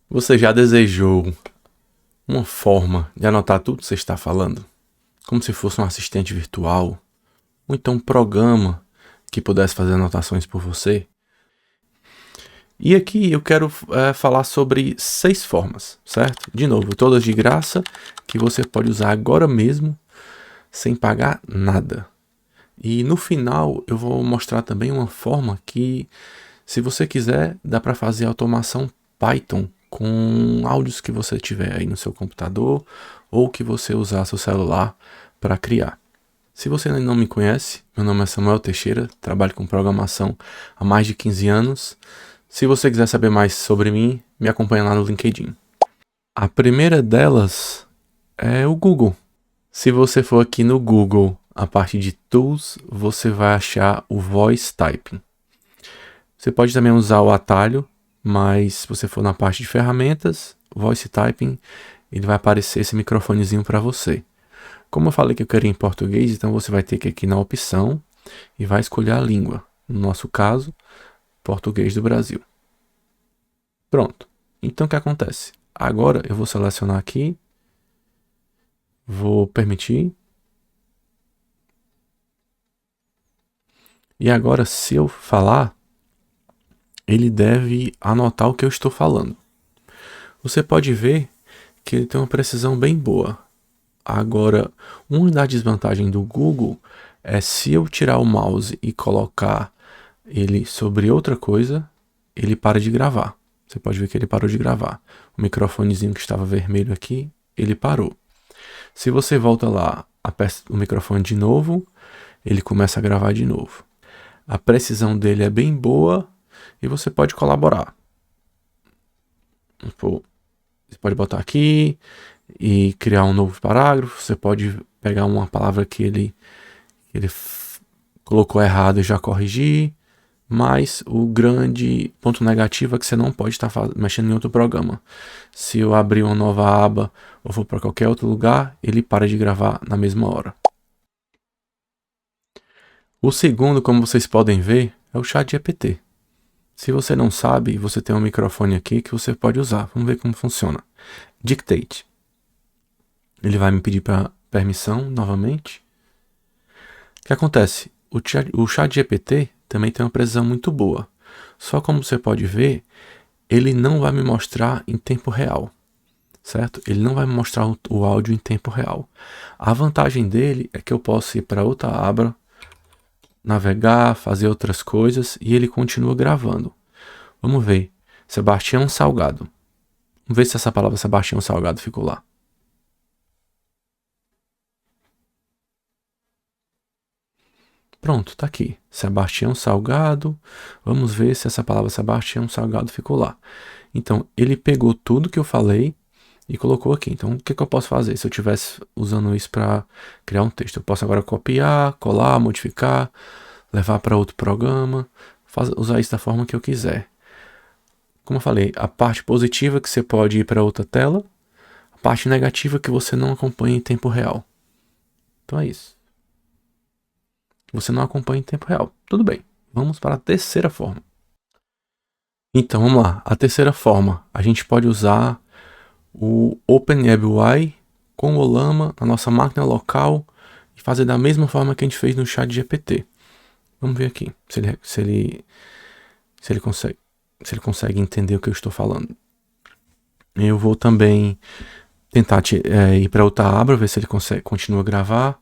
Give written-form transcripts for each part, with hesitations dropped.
Você já desejou uma forma de anotar tudo que você está falando? Como se fosse um assistente virtual? Ou então um programa que pudesse fazer anotações por você? E aqui eu quero falar sobre 6 formas, certo? De novo, todas de graça, que você pode usar agora mesmo, sem pagar nada. E no final eu vou mostrar também uma forma que, se você quiser, dá para fazer automação Python com áudios que você tiver aí no seu computador ou que você usar seu celular para criar. Se você ainda não me conhece, meu nome é Samuel Teixeira, trabalho com programação há mais de 15 anos. Se você quiser saber mais sobre mim, me acompanha lá no LinkedIn. A primeira delas é o Google. Se você for aqui no Google, a parte de Tools, você vai achar o Voice Typing. Você pode também usar o atalho, mas se você for na parte de ferramentas, Voice Typing, ele vai aparecer esse microfonezinho para você. Como eu falei que eu queria em português, então você vai ter que ir aqui na opção e vai escolher a língua. No nosso caso, português do Brasil. Pronto. Então o que acontece? Agora eu vou selecionar aqui, vou permitir. E agora, se eu falar, ele deve anotar o que eu estou falando. Você pode ver que ele tem uma precisão bem boa. Agora, uma das desvantagens do Google é se eu tirar o mouse e colocar ele sobre outra coisa, ele para de gravar. Você pode ver que ele parou de gravar. O microfonezinho que estava vermelho aqui, ele parou. Se você volta lá, aperta o microfone de novo, ele começa a gravar de novo. A precisão dele é bem boa e você pode colaborar. Você pode botar aqui e criar um novo parágrafo. Você pode pegar uma palavra que ele colocou errado e já corrigir. Mas o grande ponto negativo é que você não pode estar mexendo em outro programa. Se eu abrir uma nova aba ou for para qualquer outro lugar, ele para de gravar na mesma hora. O segundo, como vocês podem ver, é o ChatGPT. Se você não sabe, você tem um microfone aqui que você pode usar. Vamos ver como funciona. Dictate. Ele vai me pedir para permissão novamente. O que acontece? O ChatGPT também tem uma precisão muito boa. Só como você pode ver, ele não vai me mostrar em tempo real, certo? Ele não vai me mostrar o áudio em tempo real. A vantagem dele é que eu posso ir para outra aba, navegar, fazer outras coisas e ele continua gravando. Vamos ver. Sebastião Salgado. Vamos ver se essa palavra Sebastião Salgado ficou lá. Pronto, tá aqui. Sebastião Salgado. Vamos ver se essa palavra Sebastião Salgado ficou lá. Então, ele pegou tudo que eu falei e colocou aqui. Então, o que eu posso fazer? Se eu estivesse usando isso para criar um texto, eu posso agora copiar, colar, modificar, levar para outro programa, usar isso da forma que eu quiser. Como eu falei, a parte positiva é que você pode ir para outra tela, a parte negativa é que você não acompanha em tempo real. Então é isso. Você não acompanha em tempo real. Tudo bem. Vamos para a terceira forma. Então vamos lá. A terceira forma, a gente pode usar o OpenAI com o Ollama na nossa máquina local e fazer da mesma forma que a gente fez no ChatGPT. Vamos ver aqui se ele consegue entender o que eu estou falando. Eu vou também tentar ir para outra aba, ver se ele continua a gravar.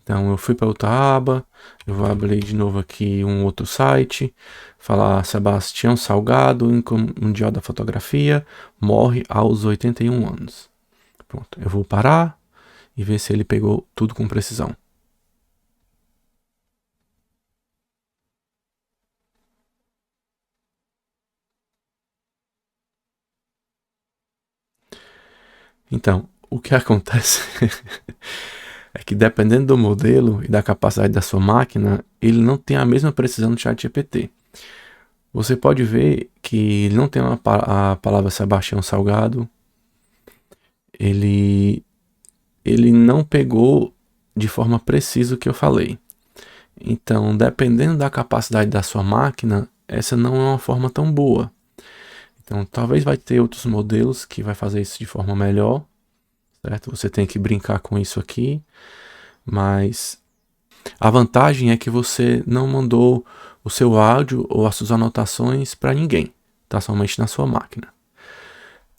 Então eu fui para outra aba, eu vou abrir de novo aqui um outro site, falar Sebastião Salgado, mundial da fotografia, morre aos 81 anos. Pronto, eu vou parar e ver se ele pegou tudo com precisão. Então, o que acontece é que dependendo do modelo e da capacidade da sua máquina, ele não tem a mesma precisão do ChatGPT. Você pode ver que ele não tem a palavra Sebastião Salgado. Ele não pegou de forma precisa o que eu falei. Então, dependendo da capacidade da sua máquina, essa não é uma forma tão boa. Então, talvez vai ter outros modelos que vai fazer isso de forma melhor, certo? Você tem que brincar com isso aqui, mas a vantagem é que você não mandou o seu áudio ou as suas anotações para ninguém, tá somente na sua máquina.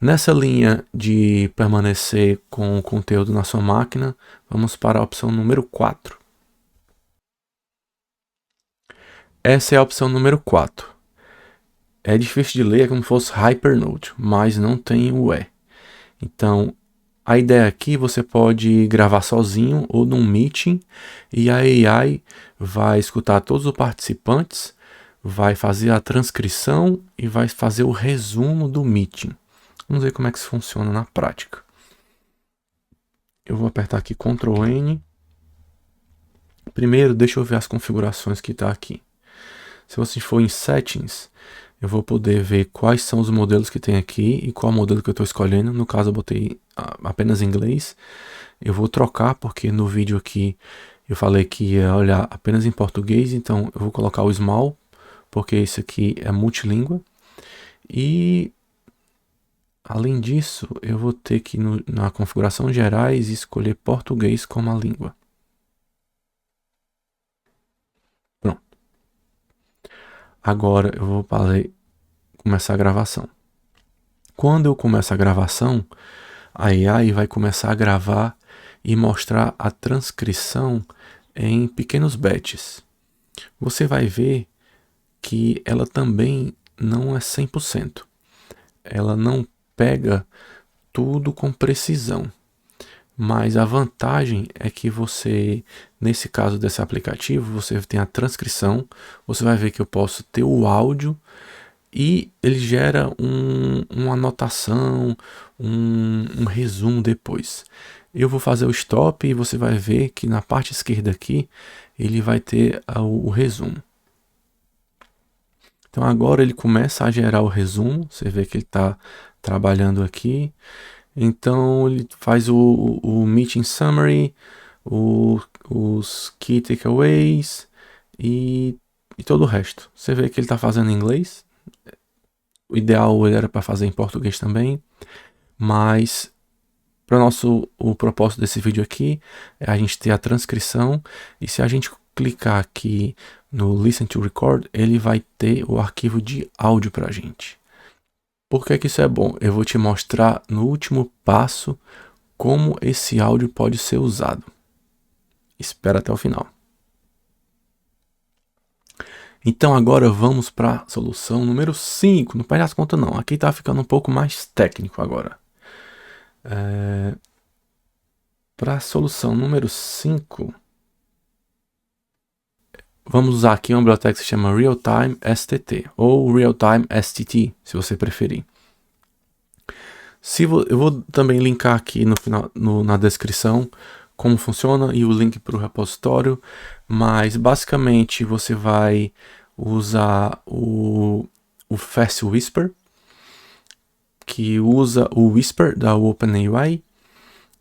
Nessa linha de permanecer com o conteúdo na sua máquina, vamos para a opção número 4. Essa é a opção número 4. É difícil de ler, é como se fosse Hypernote, mas não tem o E. Então, a ideia aqui, você pode gravar sozinho ou num meeting e a AI vai escutar todos os participantes, vai fazer a transcrição e vai fazer o resumo do meeting. Vamos ver como é que isso funciona na prática. Eu vou apertar aqui Ctrl N. Primeiro, deixa eu ver as configurações que está aqui. Se você for em Settings, eu vou poder ver quais são os modelos que tem aqui e qual modelo que eu estou escolhendo. No caso, eu botei apenas em inglês. Eu vou trocar porque no vídeo aqui eu falei que ia olhar apenas em português, então eu vou colocar o Small, porque esse aqui é multilíngua. E além disso, eu vou ter que na configuração gerais escolher português como a língua. Pronto. Agora eu vou começar a gravação. Quando eu começo a gravação, a AI vai começar a gravar e mostrar a transcrição em pequenos batches. Você vai ver que ela também não é 100%. Ela não pega tudo com precisão. Mas a vantagem é que você, nesse caso desse aplicativo, você tem a transcrição, você vai ver que eu posso ter o áudio e ele gera uma anotação, um resumo depois. Eu vou fazer o stop e você vai ver que na parte esquerda aqui ele vai ter o resumo. Então agora ele começa a gerar o resumo, você vê que ele está trabalhando aqui. Então ele faz o meeting summary, os key takeaways e todo o resto. Você vê que ele está fazendo em inglês. O ideal era para fazer em português também, mas para o propósito desse vídeo aqui é a gente ter a transcrição, e se a gente clicar aqui no Listen to Record, ele vai ter o arquivo de áudio para a gente. Por que isso é bom? Eu vou te mostrar no último passo como esse áudio pode ser usado. Espera até o final. Então agora vamos para a solução número 5. Não perde as contas não, aqui está ficando um pouco mais técnico agora. Para a solução número 5, vamos usar aqui uma biblioteca que se chama Realtime STT, ou Realtime STT, se você preferir. Eu vou também linkar aqui no final, na descrição, como funciona e o link para o repositório, mas basicamente você vai usar o Fast Whisper, que usa o Whisper da OpenAI.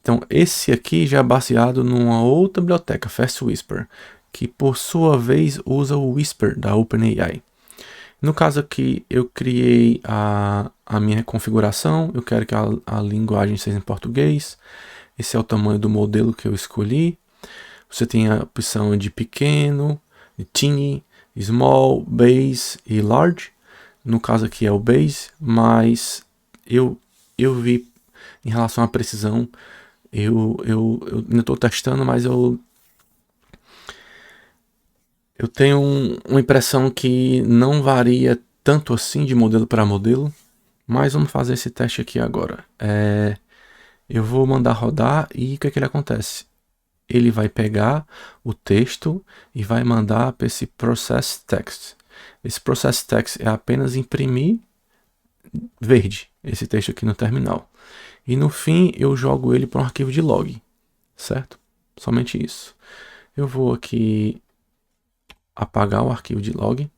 Então esse aqui já é baseado numa outra biblioteca, Fast Whisper, que por sua vez usa o Whisper da OpenAI. No caso aqui eu criei a minha configuração, eu quero que a linguagem seja em português. Esse é o tamanho do modelo que eu escolhi. Você tem a opção de pequeno, de teeny, small, base e large. No caso aqui é o base, mas eu vi em relação à precisão, eu ainda estou testando, mas eu tenho uma impressão que não varia tanto assim de modelo para modelo, mas vamos fazer esse teste aqui agora. Eu vou mandar rodar e o que ele acontece? Ele vai pegar o texto e vai mandar para esse Process Text. Esse Process Text é apenas imprimir verde esse texto aqui no terminal. E no fim eu jogo ele para um arquivo de log, certo? Somente isso. Eu vou aqui apagar o arquivo de log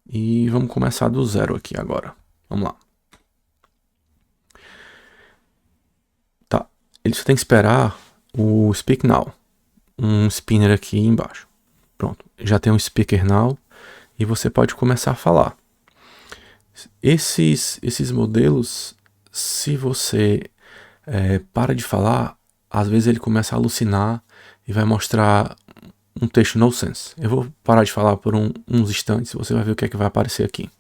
e vamos começar do zero aqui agora. Vamos lá. Tá, ele só tem que esperar o Speak Now, um spinner aqui embaixo. Pronto, já tem um Speaker Now e você pode começar a falar. Esses modelos, se você para de falar, às vezes ele começa a alucinar e vai mostrar um texto nonsense. Eu vou parar de falar por uns instantes, você vai ver o que é que vai aparecer aqui.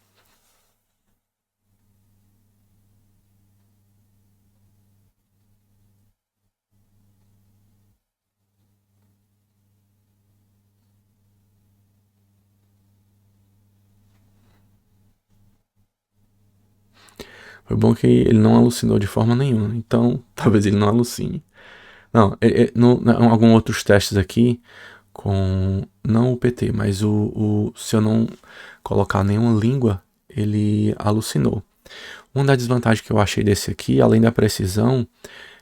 Foi bom que ele não alucinou de forma nenhuma, então talvez ele não alucine. Não, alguns outros testes aqui com não o PT, mas se eu não colocar nenhuma língua, ele alucinou. Uma das desvantagens que eu achei desse aqui, além da precisão,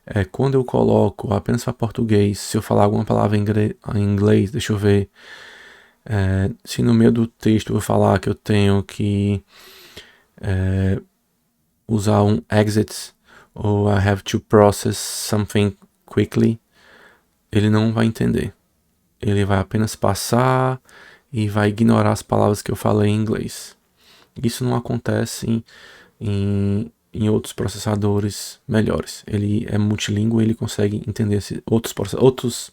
é quando eu coloco apenas para português, se eu falar alguma palavra em inglês, deixa eu ver, se no meio do texto eu vou falar que eu tenho que usar um exit ou I have to process something quickly, ele não vai entender. Ele vai apenas passar e vai ignorar as palavras que eu falei em inglês. Isso não acontece em outros processadores melhores. Ele é multilingüe, ele consegue entender outros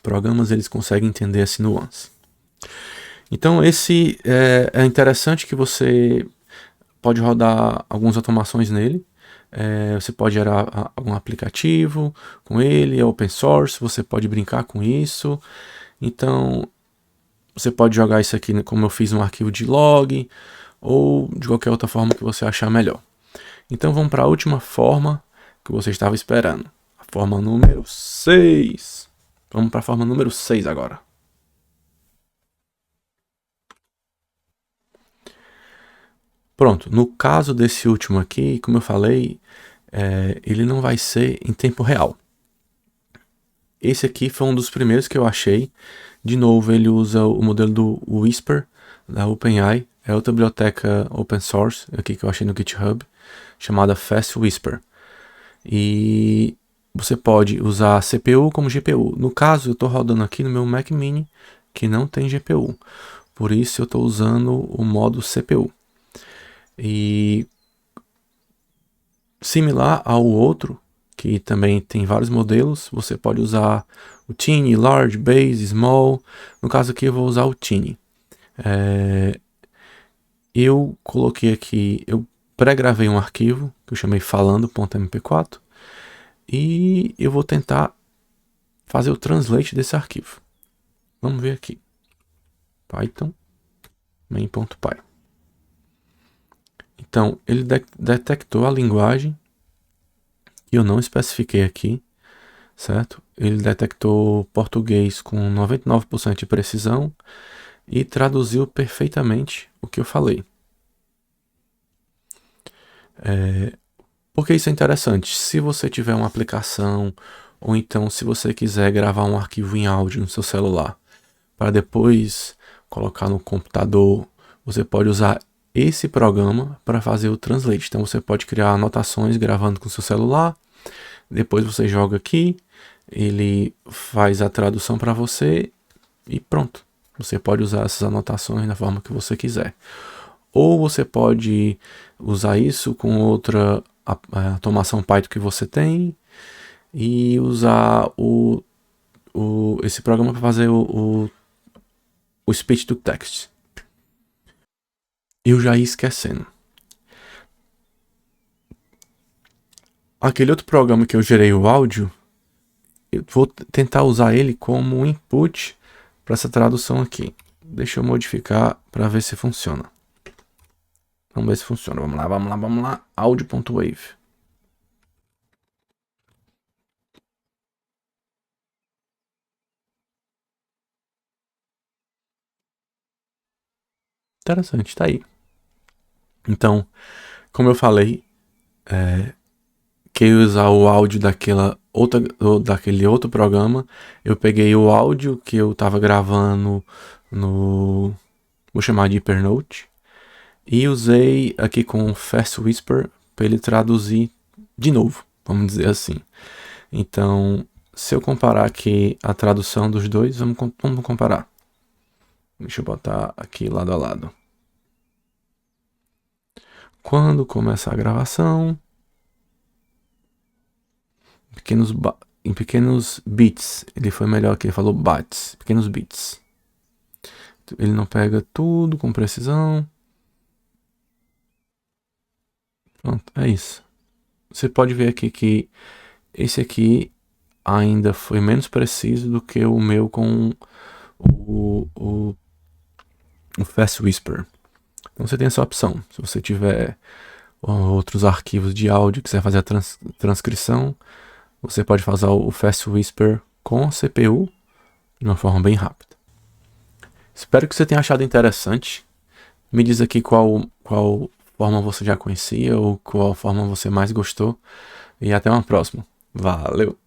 programas, eles conseguem entender esse nuance. Então esse é interessante que você pode rodar algumas automações nele. Você pode gerar algum aplicativo com ele, é open source, você pode brincar com isso. Então você pode jogar isso aqui como eu fiz um arquivo de log ou de qualquer outra forma que você achar melhor. Então vamos para a última forma que você estava esperando. A forma número 6. Vamos para a forma número 6 agora. Pronto, no caso desse último aqui, como eu falei, ele não vai ser em tempo real. Esse aqui foi um dos primeiros que eu achei. De novo, ele usa o modelo do Whisper, da OpenAI. É outra biblioteca open source aqui que eu achei no GitHub, chamada Fast Whisper. E você pode usar CPU como GPU. No caso, eu estou rodando aqui no meu Mac Mini, que não tem GPU. Por isso, eu estou usando o modo CPU. E similar ao outro, que também tem vários modelos, você pode usar o Tiny, Large, Base, Small. No caso aqui eu vou usar o Tiny. Eu coloquei aqui, eu pré-gravei um arquivo que eu chamei falando.mp4 e eu vou tentar fazer o translate desse arquivo. Vamos ver aqui. Python main.py. Então, ele detectou a linguagem que eu não especifiquei aqui, certo? Ele detectou português com 99% de precisão e traduziu perfeitamente o que eu falei. Porque isso é interessante. Se você tiver uma aplicação, ou então se você quiser gravar um arquivo em áudio no seu celular, para depois colocar no computador, você pode usar esse programa para fazer o translate. Então você pode criar anotações gravando com o seu celular, depois você joga aqui, ele faz a tradução para você e pronto. Você pode usar essas anotações da forma que você quiser. Ou você pode usar isso com outra automação Python que você tem e usar esse programa para fazer o speech to text. Eu já ia esquecendo. Aquele outro programa que eu gerei o áudio, eu vou tentar usar ele como input para essa tradução aqui. Deixa eu modificar para ver se funciona. Vamos ver se funciona. Vamos lá. Audio.wave. Interessante, tá aí. Então, como eu falei, queria usar o áudio daquele outro programa. Eu peguei o áudio que eu estava gravando no... Vou chamar de Hypernote. E usei aqui com o Fast Whisper para ele traduzir de novo, vamos dizer assim. Então, se eu comparar aqui a tradução dos dois, vamos comparar. Deixa eu botar aqui lado a lado. Quando começar a gravação, em pequenos bits, ele foi melhor que ele falou bytes, pequenos bits. Ele não pega tudo com precisão. Pronto, é isso. Você pode ver aqui que esse aqui ainda foi menos preciso do que o meu com o, o, o Fast Whisper. Então você tem essa opção. Se você tiver outros arquivos de áudio e quiser fazer a transcrição, você pode fazer o Fast Whisper com a CPU de uma forma bem rápida. Espero que você tenha achado interessante. Me diz aqui qual forma você já conhecia ou qual forma você mais gostou. E até uma próxima. Valeu!